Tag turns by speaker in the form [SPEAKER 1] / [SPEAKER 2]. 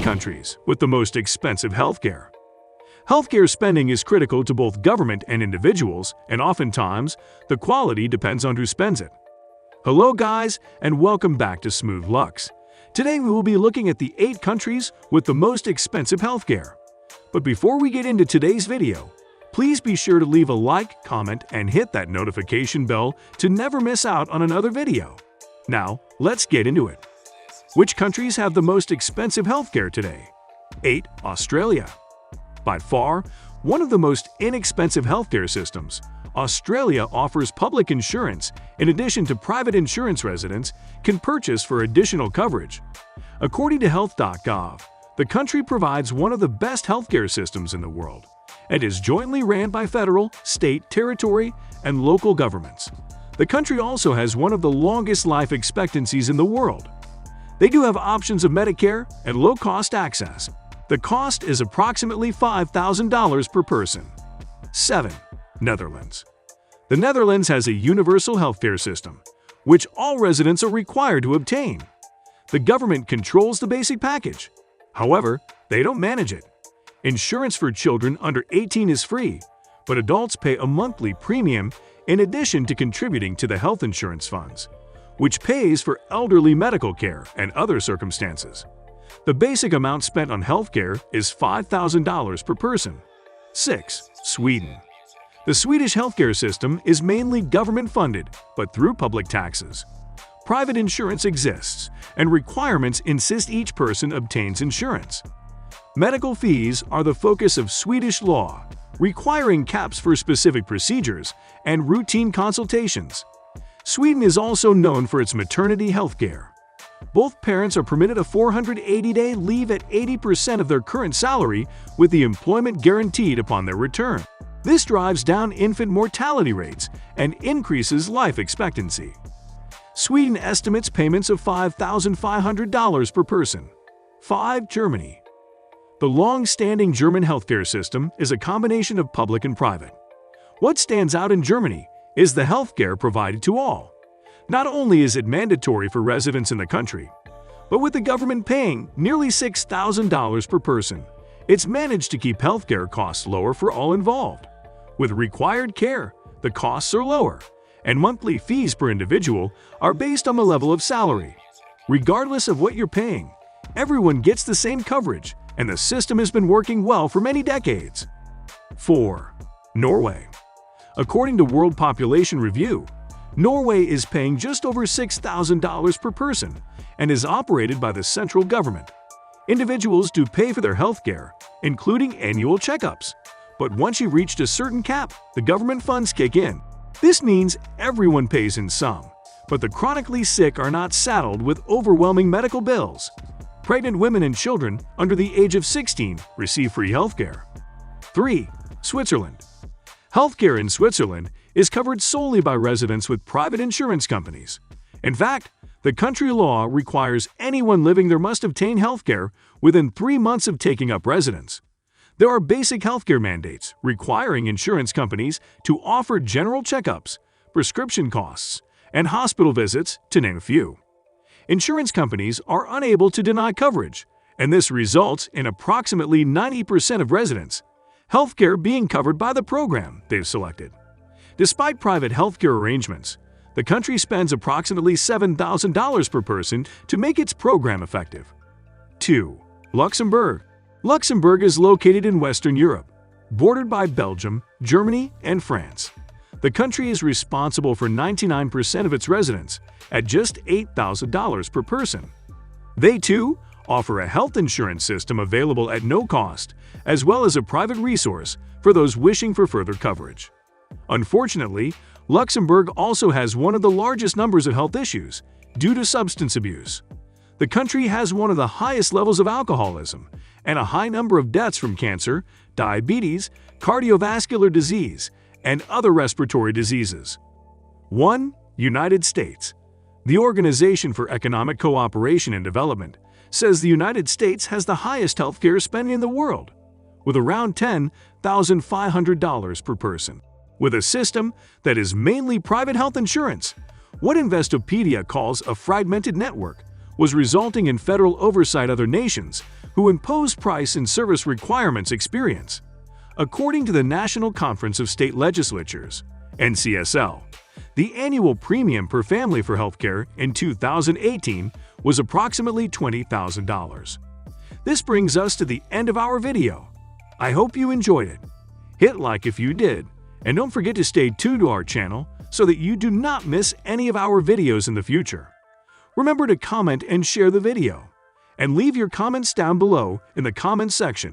[SPEAKER 1] countries with the most expensive healthcare. Healthcare spending is critical to both government and individuals, and oftentimes, the quality depends on who spends it. Hello guys, and welcome back to Smooth Lux. Today we will be looking at the 8 countries with the most expensive healthcare. But before we get into today's video, please be sure to leave a like, comment, and hit that notification bell to never miss out on another video. Now, let's get into it. Which countries have the most expensive healthcare today? 8. Australia. By far, one of the most inexpensive healthcare systems, Australia offers public insurance in addition to private insurance residents can purchase for additional coverage. According to health.gov, the country provides one of the best healthcare systems in the world and is jointly ran by federal, state, territory, and local governments. The country also has one of the longest life expectancies in the world. They do have options of Medicare and low-cost access. The cost is approximately $5,000 per person. 7. Netherlands. The Netherlands has a universal healthcare system, which all residents are required to obtain. The government controls the basic package. However, they don't manage it. Insurance for children under 18 is free, but adults pay a monthly premium in addition to contributing to the health insurance funds, which pays for elderly medical care and other circumstances. The basic amount spent on healthcare is $5,000 per person. 6. Sweden. The Swedish healthcare system is mainly government-funded, but through public taxes. Private insurance exists, and requirements insist each person obtains insurance. Medical fees are the focus of Swedish law, requiring caps for specific procedures and routine consultations. Sweden is also known for its maternity healthcare. Both parents are permitted a 480-day leave at 80% of their current salary with the employment guaranteed upon their return. This drives down infant mortality rates and increases life expectancy. Sweden estimates payments of $5,500 per person. 5. Germany. The long-standing German healthcare system is a combination of public and private. What stands out in Germany is the healthcare provided to all. Not only is it mandatory for residents in the country, but with the government paying nearly $6,000 per person, it's managed to keep healthcare costs lower for all involved. With required care, the costs are lower, and monthly fees per individual are based on the level of salary. Regardless of what you're paying, everyone gets the same coverage, and the system has been working well for many decades. 4. Norway. According to World Population Review, Norway is paying just over $6,000 per person and is operated by the central government. Individuals do pay for their health care, including annual checkups. But once you've reached a certain cap, the government funds kick in. This means everyone pays in some, but the chronically sick are not saddled with overwhelming medical bills. Pregnant women and children under the age of 16 receive free healthcare. 3. Switzerland. Healthcare in Switzerland is covered solely by residents with private insurance companies. In fact, the country law requires anyone living there must obtain healthcare within 3 months of taking up residence. There are basic healthcare mandates requiring insurance companies to offer general checkups, prescription costs, and hospital visits, to name a few. Insurance companies are unable to deny coverage, and this results in approximately 90% of residents' healthcare being covered by the program they've selected. Despite private healthcare arrangements, the country spends approximately $7,000 per person to make its program effective. 2. Luxembourg. Luxembourg is located in Western Europe, bordered by Belgium, Germany, and France. The country is responsible for 99% of its residents at just $8,000 per person. They, too, offer a health insurance system available at no cost, as well as a private resource for those wishing for further coverage. Unfortunately, Luxembourg also has one of the largest numbers of health issues due to substance abuse. The country has one of the highest levels of alcoholism and a high number of deaths from cancer, diabetes, cardiovascular disease, and other respiratory diseases. 1. United States. The Organization for Economic Cooperation and Development says the United States has the highest healthcare spending in the world, with around $10,500 per person. With a system that is mainly private health insurance, what Investopedia calls a fragmented network, was resulting in federal oversight other nations who impose price and service requirements experience. According to the National Conference of State Legislatures, NCSL, the annual premium per family for healthcare in 2018 was approximately $20,000. This brings us to the end of our video. I hope you enjoyed it. Hit like if you did, and don't forget to stay tuned to our channel so that you do not miss any of our videos in the future. Remember to comment and share the video, and leave your comments down below in the comments section.